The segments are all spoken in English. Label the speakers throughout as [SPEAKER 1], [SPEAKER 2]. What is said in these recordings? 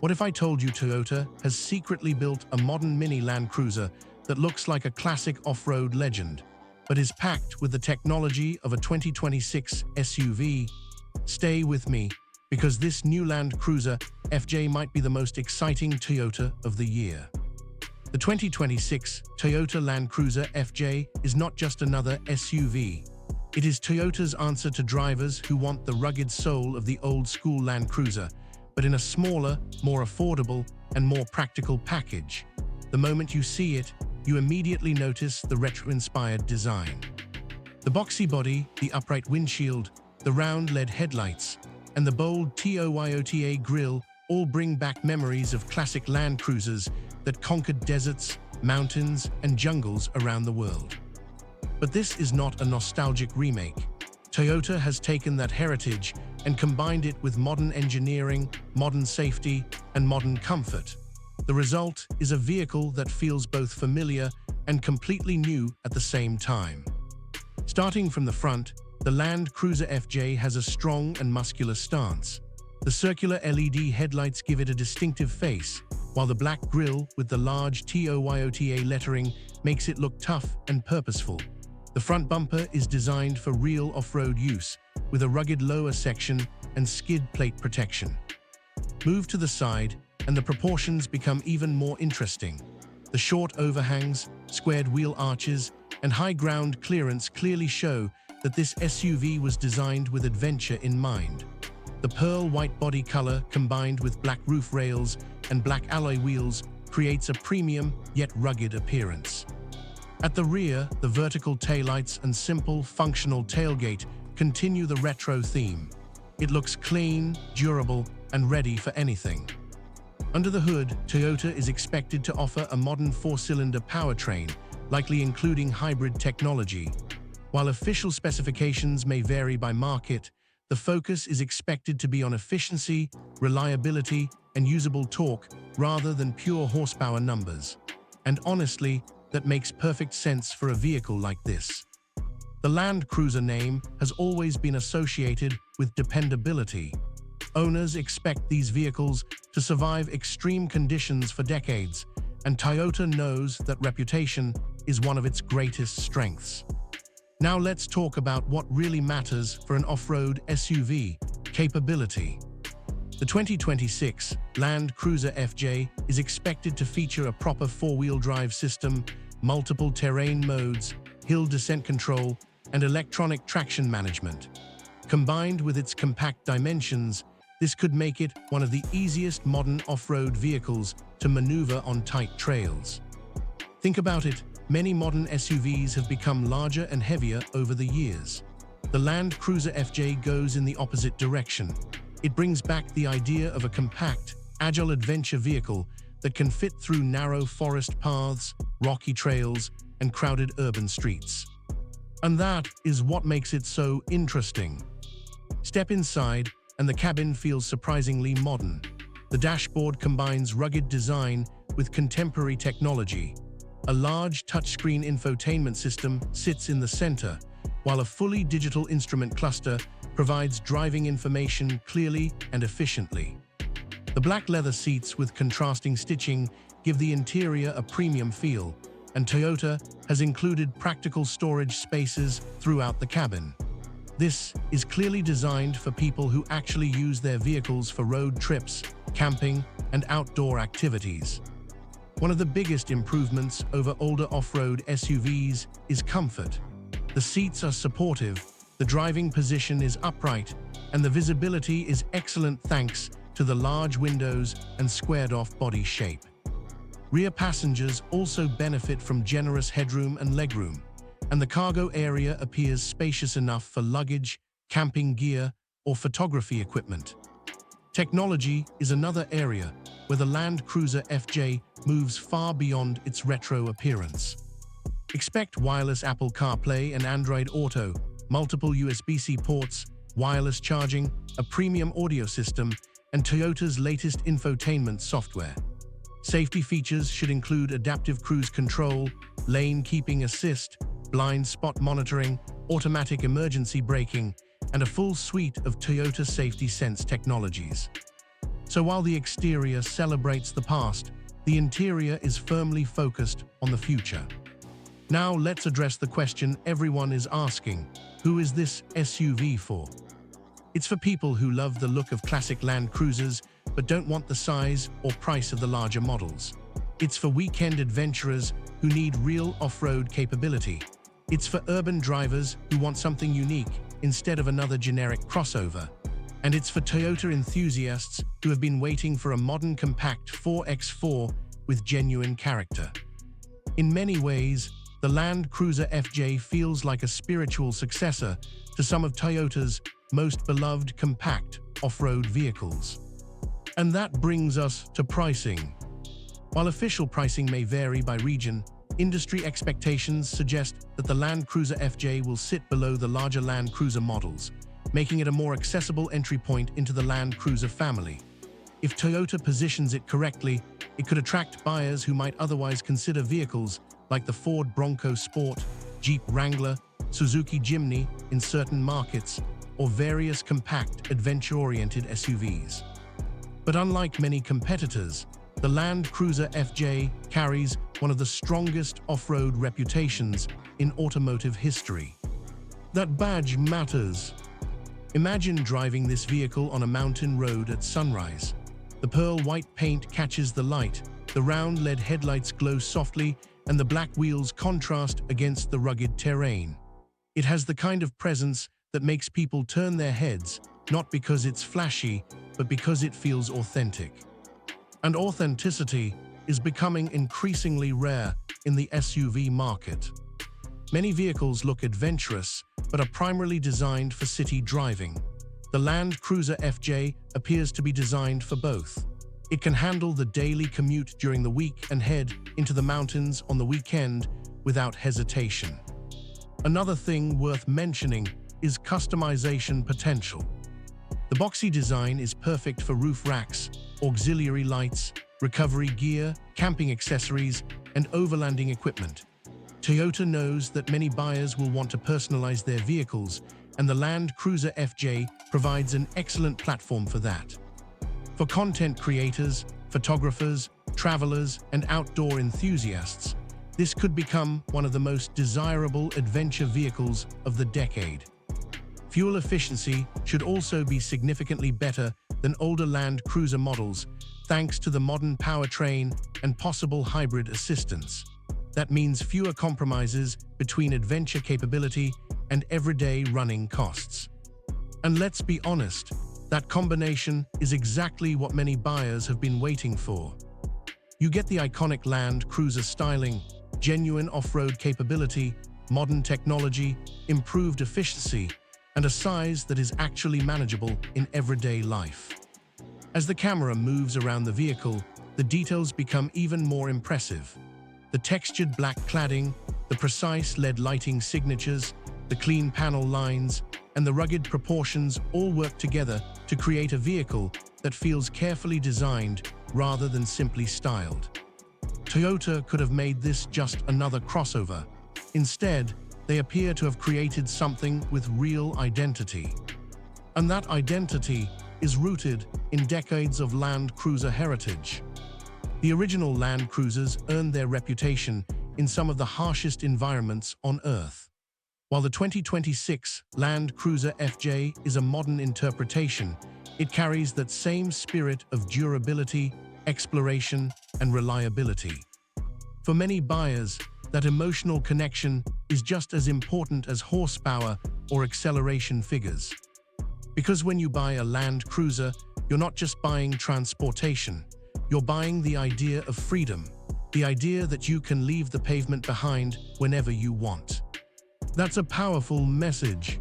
[SPEAKER 1] What if I told you Toyota has secretly built a modern mini Land Cruiser that looks like a classic off-road legend, but is packed with the technology of a 2026 SUV? Stay with me, because this new Land Cruiser FJ might be the most exciting Toyota of the year. The 2026 Toyota Land Cruiser FJ is not just another SUV. It is Toyota's answer to drivers who want the rugged soul of the old-school Land Cruiser, but in a smaller, more affordable, and more practical package. The moment you see it, you immediately notice the retro-inspired design. The boxy body, the upright windshield, the round LED headlights, and the bold Toyota grille all bring back memories of classic Land Cruisers that conquered deserts, mountains, and jungles around the world. But this is not a nostalgic remake. Toyota has taken that heritage and combined it with modern engineering, modern safety, and modern comfort. The result is a vehicle that feels both familiar and completely new at the same time. Starting from the front, the Land Cruiser FJ has a strong and muscular stance. The circular LED headlights give it a distinctive face, while the black grille with the large Toyota lettering makes it look tough and purposeful. The front bumper is designed for real off-road use, with a rugged lower section and skid plate protection. Move to the side, and the proportions become even more interesting. The short overhangs, squared wheel arches, and high ground clearance clearly show that this SUV was designed with adventure in mind. The pearl white body color combined with black roof rails and black alloy wheels creates a premium yet rugged appearance. At the rear, the vertical taillights and simple, functional tailgate continue the retro theme. It looks clean, durable, and ready for anything. Under the hood, Toyota is expected to offer a modern four-cylinder powertrain, likely including hybrid technology. While official specifications may vary by market, the focus is expected to be on efficiency, reliability, and usable torque rather than pure horsepower numbers. And honestly, that makes perfect sense for a vehicle like this. The Land Cruiser name has always been associated with dependability. Owners expect these vehicles to survive extreme conditions for decades, and Toyota knows that reputation is one of its greatest strengths. Now let's talk about what really matters for an off-road SUV: capability. The 2026 Land Cruiser FJ is expected to feature a proper four-wheel drive system, multiple terrain modes, hill descent control, and electronic traction management. Combined with its compact dimensions, this could make it one of the easiest modern off-road vehicles to maneuver on tight trails. Think about it, many modern SUVs have become larger and heavier over the years. The Land Cruiser FJ goes in the opposite direction. It brings back the idea of a compact, agile adventure vehicle that can fit through narrow forest paths, rocky trails, and crowded urban streets. And that is what makes it so interesting. Step inside, and the cabin feels surprisingly modern. The dashboard combines rugged design with contemporary technology. A large touchscreen infotainment system sits in the center, while a fully digital instrument cluster provides driving information clearly and efficiently. The black leather seats with contrasting stitching give the interior a premium feel, and Toyota has included practical storage spaces throughout the cabin. This is clearly designed for people who actually use their vehicles for road trips, camping, and outdoor activities. One of the biggest improvements over older off-road SUVs is comfort. The seats are supportive, the driving position is upright, and the visibility is excellent thanks to the large windows and squared-off body shape. Rear passengers also benefit from generous headroom and legroom, and the cargo area appears spacious enough for luggage, camping gear, or photography equipment. Technology is another area where the Land Cruiser FJ moves far beyond its retro appearance. Expect wireless Apple CarPlay and Android Auto, multiple USB-C ports, wireless charging, a premium audio system, and Toyota's latest infotainment software. Safety features should include adaptive cruise control, lane keeping assist, blind spot monitoring, automatic emergency braking, and a full suite of Toyota Safety Sense technologies. So while the exterior celebrates the past, the interior is firmly focused on the future. Now let's address the question everyone is asking: who is this SUV for? It's for people who love the look of classic Land Cruisers but don't want the size or price of the larger models. It's for weekend adventurers who need real off-road capability. It's for urban drivers who want something unique instead of another generic crossover. And it's for Toyota enthusiasts who have been waiting for a modern compact 4x4 with genuine character. In many ways, the Land Cruiser FJ feels like a spiritual successor to some of Toyota's most beloved compact off-road vehicles. And that brings us to pricing. While official pricing may vary by region, industry expectations suggest that the Land Cruiser FJ will sit below the larger Land Cruiser models, making it a more accessible entry point into the Land Cruiser family. If Toyota positions it correctly, it could attract buyers who might otherwise consider vehicles like the Ford Bronco Sport, Jeep Wrangler, Suzuki Jimny in certain markets, or various compact, adventure-oriented SUVs. But unlike many competitors, the Land Cruiser FJ carries one of the strongest off-road reputations in automotive history. That badge matters. Imagine driving this vehicle on a mountain road at sunrise. The pearl white paint catches the light, the round LED headlights glow softly, and the black wheels contrast against the rugged terrain. It has the kind of presence that makes people turn their heads, not because it's flashy, but because it feels authentic. And authenticity is becoming increasingly rare in the SUV market. Many vehicles look adventurous, but are primarily designed for city driving. The Land Cruiser FJ appears to be designed for both. It can handle the daily commute during the week and head into the mountains on the weekend without hesitation. Another thing worth mentioning is customization potential. The boxy design is perfect for roof racks, auxiliary lights, recovery gear, camping accessories, and overlanding equipment. Toyota knows that many buyers will want to personalize their vehicles, and the Land Cruiser FJ provides an excellent platform for that. For content creators, photographers, travelers, and outdoor enthusiasts, this could become one of the most desirable adventure vehicles of the decade. Fuel efficiency should also be significantly better than older Land Cruiser models, thanks to the modern powertrain and possible hybrid assistance. That means fewer compromises between adventure capability and everyday running costs. And let's be honest, that combination is exactly what many buyers have been waiting for. You get the iconic Land Cruiser styling, genuine off-road capability, modern technology, improved efficiency, and a size that is actually manageable in everyday life. As the camera moves around the vehicle, the details become even more impressive. The textured black cladding, the precise LED lighting signatures, the clean panel lines, and the rugged proportions all work together to create a vehicle that feels carefully designed rather than simply styled. Toyota could have made this just another crossover. Instead, they appear to have created something with real identity. And that identity is rooted in decades of Land Cruiser heritage. The original Land Cruisers earned their reputation in some of the harshest environments on Earth. While the 2026 Land Cruiser FJ is a modern interpretation, it carries that same spirit of durability, exploration, and reliability. For many buyers, that emotional connection is just as important as horsepower or acceleration figures. Because when you buy a Land Cruiser, you're not just buying transportation. You're buying the idea of freedom, the idea that you can leave the pavement behind whenever you want. That's a powerful message.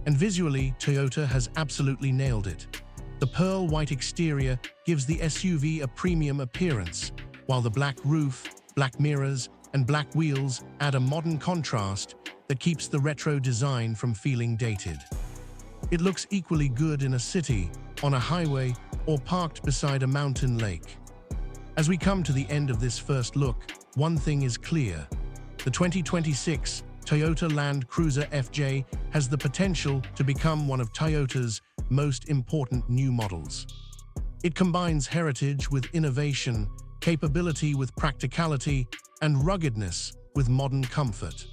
[SPEAKER 1] And visually, Toyota has absolutely nailed it. The pearl white exterior gives the SUV a premium appearance, while the black roof, black mirrors, and black wheels add a modern contrast that keeps the retro design from feeling dated. It looks equally good in a city, on a highway, or parked beside a mountain lake. As we come to the end of this first look, one thing is clear. The 2026 Toyota Land Cruiser FJ has the potential to become one of Toyota's most important new models. It combines heritage with innovation, capability with practicality, and ruggedness with modern comfort.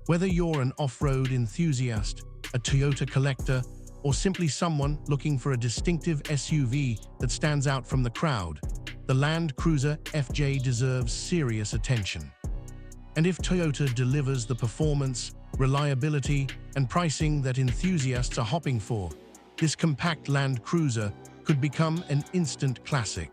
[SPEAKER 1] Whether you're an off-road enthusiast, a Toyota collector, or simply someone looking for a distinctive SUV that stands out from the crowd, the Land Cruiser FJ deserves serious attention. And if Toyota delivers the performance, reliability, and pricing that enthusiasts are hopping for, this compact Land Cruiser could become an instant classic.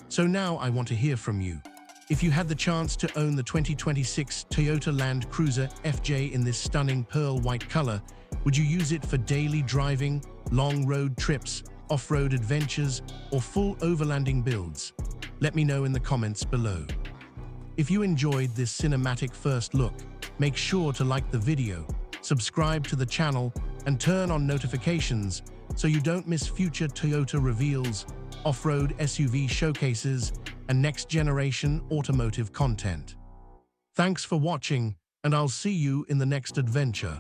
[SPEAKER 1] So now I want to hear from you. If you had the chance to own the 2026 Toyota Land Cruiser FJ in this stunning pearl white color, would you use it for daily driving, long road trips, off-road adventures, or full overlanding builds? Let me know in the comments below. If you enjoyed this cinematic first look, make sure to like the video, subscribe to the channel, and turn on notifications so you don't miss future Toyota reveals, off-road SUV showcases, and next-generation automotive content. Thanks for watching, and I'll see you in the next adventure.